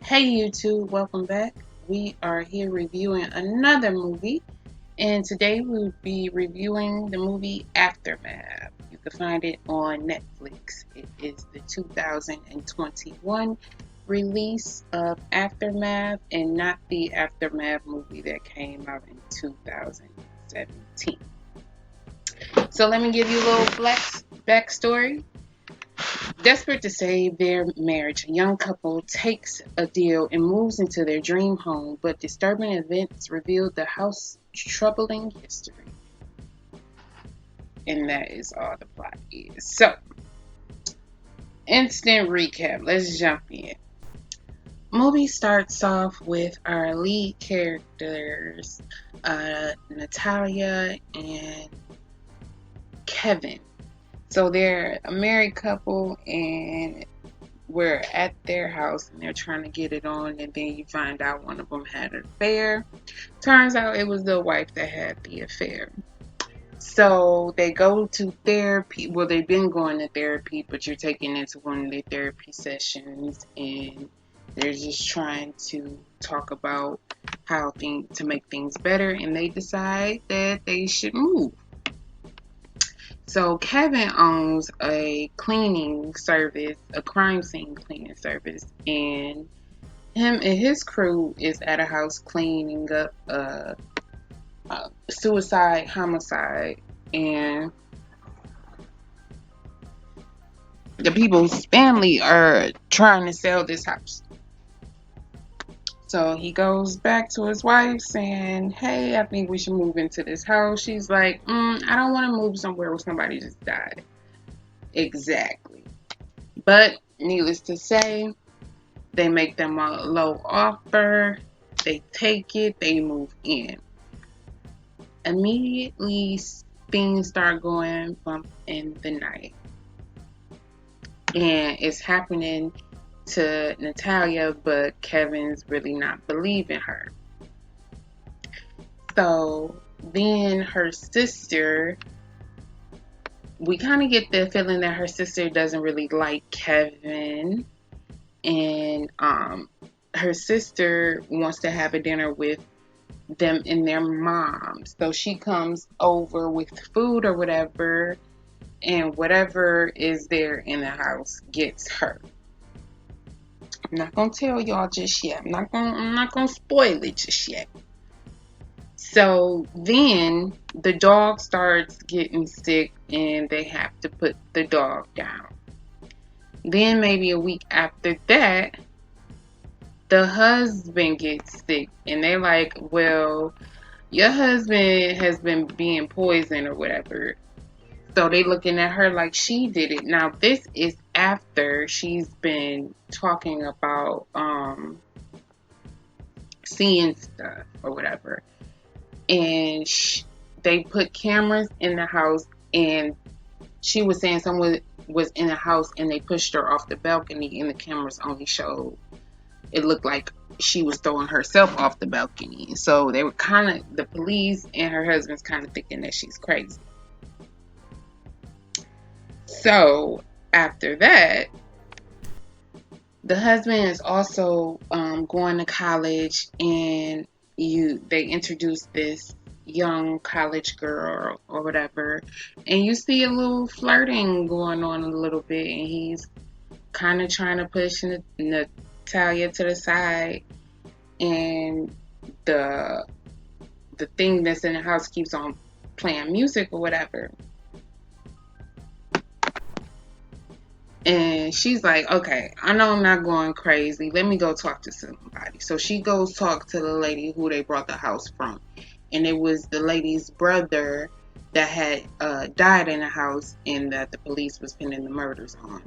Hey YouTube, welcome back. We are here reviewing another movie, and today we'll be reviewing the movie Aftermath. You can find it on Netflix. It is the 2021 release of Aftermath and not the Aftermath movie that came out in 2017. So let me give you a little backstory. Desperate to save their marriage, a young couple takes a deal and moves into their dream home, but disturbing events reveal the house's troubling history. And that is all the plot is. So, instant recap. Let's jump in. Movie starts off with our lead characters, Natalia and Kevin. So they're a married couple, and we're at their house and they're trying to get it on, and then you find out one of them had an affair. Turns out it was the wife that had the affair. So they go to therapy. Well, they've been going to therapy, but you're taking into one of their therapy sessions, and they're just trying to talk about how to make things better, and they decide that they should move. So Kevin owns a cleaning service, a crime scene cleaning service, and him and his crew is at a house cleaning up a suicide homicide, and the people's family are trying to sell this house. So he goes back to his wife saying, "Hey, I think we should move into this house." She's like, "I don't want to move somewhere where somebody just died." Exactly. But needless to say, they make them a low offer. They take it. They move in. Immediately, things start going bump in the night. And it's happening to Natalia, but Kevin's really not believing her. So then her sister, we kind of get the feeling that her sister doesn't really like Kevin. And her sister wants to have a dinner with them and their mom. So she comes over with food or whatever, and whatever is there in the house gets her. I'm not gonna tell y'all just yet. I'm not gonna spoil it just yet. So then the dog starts getting sick and they have to put the dog down. Then maybe a week after that, the husband gets sick and they're like, "Well, your husband has been being poisoned or whatever." So they looking at her like she did it. Now this is after she's been talking about seeing stuff or whatever. And they put cameras in the house, and she was saying someone was in the house and they pushed her off the balcony, and the cameras only showed it looked like she was throwing herself off the balcony. So they were the police and her husband's kind of thinking that she's crazy. So after that, the husband is also going to college, and they introduce this young college girl or whatever, and you see a little flirting going on a little bit, and he's kind of trying to push Natalia to the side, and the thing that's in the house keeps on playing music or whatever. And she's like, "Okay, I know I'm not going crazy. Let me go talk to somebody." So she goes talk to the lady who they brought the house from. And it was the lady's brother that had died in the house and that the police was pinning the murders on.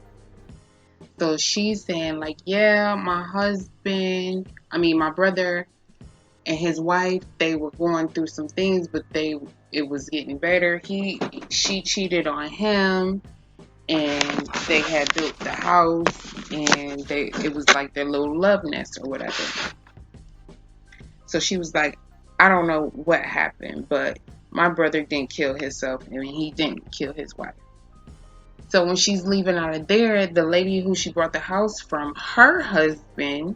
So she's saying like, "Yeah, my brother and his wife, they were going through some things, but it was getting better. She cheated on him, and they had built the house, and it was like their little love nest or whatever." So she was like, "I don't know what happened, but my brother didn't kill himself, and he didn't kill his wife." So when she's leaving out of there, the lady who she brought the house from, her husband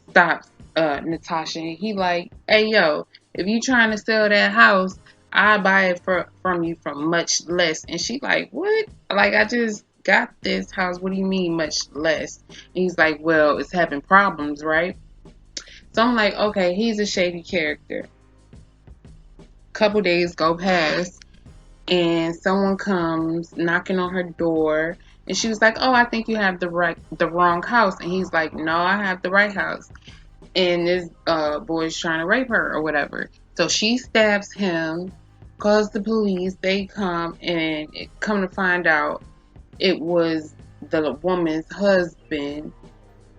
stops Natasha, and he like, hey yo, if you trying to sell that house, I buy it from you for much less. And she like, what? Like, I just got this house. What do you mean much less? And he's like, well, it's having problems, right? So I'm like, okay, he's a shady character. Couple days go past, and someone comes knocking on her door, and she was like, oh, I think you have the wrong house. And he's like, no, I have the right house. And this boy's trying to rape her or whatever. So she stabs him, calls the police. They come, and come to find out it was the woman's husband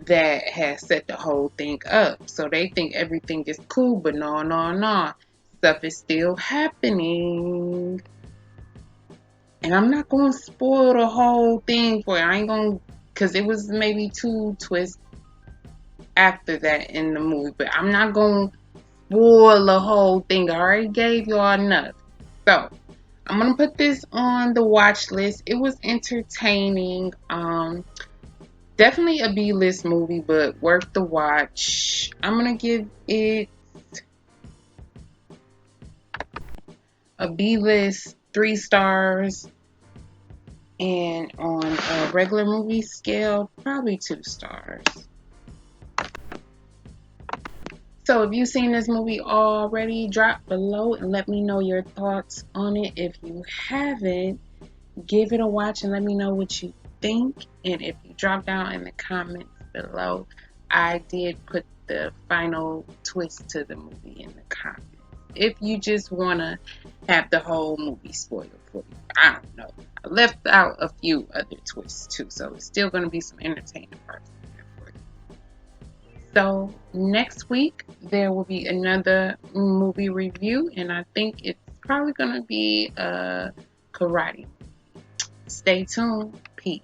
that has set the whole thing up. So they think everything is cool, but no, no, no. Stuff is still happening. And I'm not going to spoil the whole thing for you. I ain't going to, because it was maybe 2 twists after that in the movie. But I'm not going to spoil the whole thing. I already gave y'all enough. So I'm going to put this on the watch list. It was entertaining. Definitely a B-list movie, but worth the watch. I'm going to give it a B-list 3 stars. And on a regular movie scale, probably 2 stars. So if you've seen this movie already, drop below and let me know your thoughts on it. If you haven't, give it a watch and let me know what you think. And if you drop down in the comments below, I did put the final twist to the movie in the comments. If you just want to have the whole movie spoiled for you, I don't know. I left out a few other twists too, so it's still going to be some entertaining parts there for you. So next week there will be another movie review, and I think it's probably going to be a karate. Stay tuned. Peace.